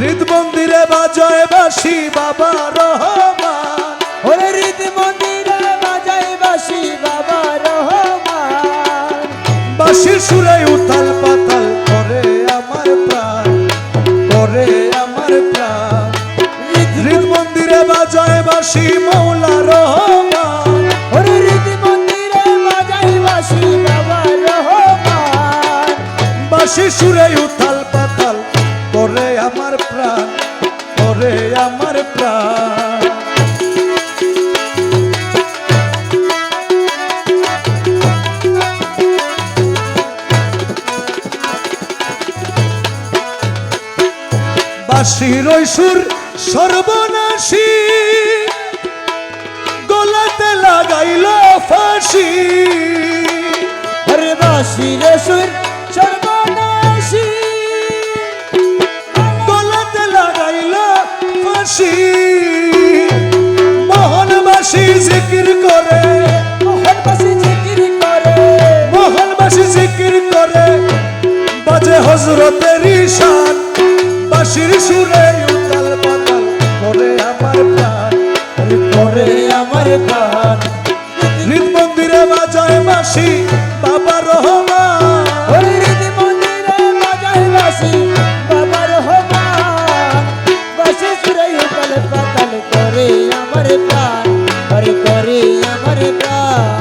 হৃদ মন্দিরে বাজায় বাঁশি বাবা রহমান, ওরে হৃদ মন্দিরে বাজায় বাঁশি বাবা রহমান। বাঁশির সুরে উথাল পাতাল করে আমার প্রাণ, করে আমার প্রাণ। হৃদ মন্দিরে বাজায় বাঁশি মৌলা রহমান, ওরে হৃদ মন্দিরে বাজায় বাঁশি বাবা রহমান। বাঁশির সুরে উথাল পাতাল করে আমার প্রাণ, করে আমার প্রাণ। বাঁশির ওই সুর সর্বনাশী, গলাতে লাগাইল ফাঁসি। ওরে বাঁশির সুর সর্বনাশী, গলাতে লাগাইল ফাঁসি। মোহনবাসী জিকির করে, মোহনবাসী জিকির করে, মোহনবাসী জিকির করে, বাজে হযরতের ঈশান। বাঁশির সুরে উতাল পাতাল করে আমার প্রাণ, করে আমার প্রাণ। হৃদ মন্দিরে বাজায় বাঁশি বাবা রহমান, ওরে হৃদ মন্দিরে বাজায় বাঁশি বাবা রহমান। বাঁশি সুরে উতাল পাতাল করে আমার প্রাণ, করে করে আমার প্রাণ।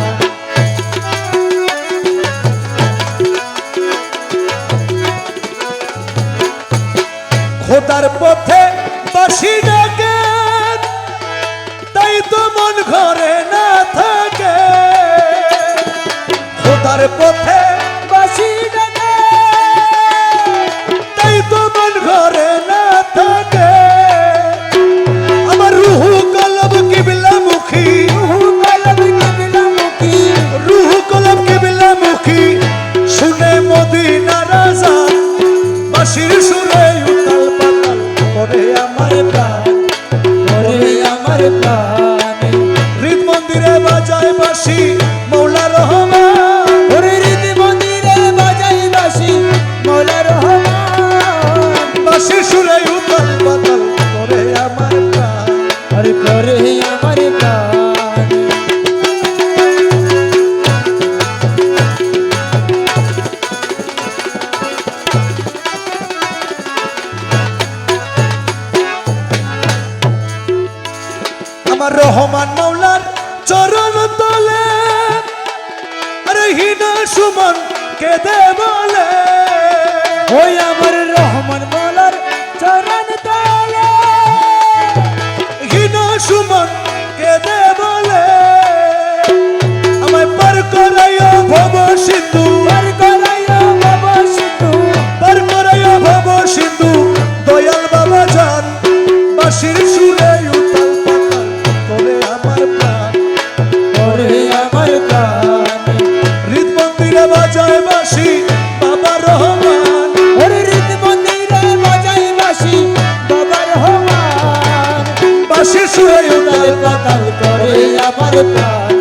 খোদার পথে বাঁশি ডাকে, তাই তো মন ঘরে না থাকে। খোদার পথে বাঁশি ডাকে, তাই তো মন ঘরে না থাকে। আমার রুহু কলব কিবলামুখী, রুহু কলব কিবলামুখী, রুহু কলব কিবলামুখী, শুনে মদিনার আযান। বাঁশির সুরে উতাল পাতাল করে আমার প্রাণ, করে আমার প্রাণ। হৃদ মন্দিরে বাজায় বাঁশি মৌলা রহমান, ওরে হৃদ মন্দিরে বাজায় বাঁশি মৌলা রহমান। বাঁশির সুরে উতাল পাতাল করে আমার প্রাণ। করে করে আমার প্রাণ। আমার রহমান মৌলার চরণ তলে, আরে হিনা সুমন কেঁদে বলে। ওই আমার রহমান মৌলার চরণ তলে, হিনা সুমন কেঁদে বলে, আমায় পার করাইও ভব সিন্ধু, পার করাইও ভব সিন্ধু, পার করাইও ভব সিন্ধু, দয়াল বাবা জান। বাঁশির সুরে উতাল পাতাল করে আমার প্রাণ, করে আমার প্রাণ। হৃদ মন্দিরে বাজায় বাঁশি বাবা রহমান, ওরে হৃদ মন্দিরে বাজায় বাঁশি বাবা রহমান। বাঁশির সুরে উতাল উতাল পাতাল করে আমার প্রাণ,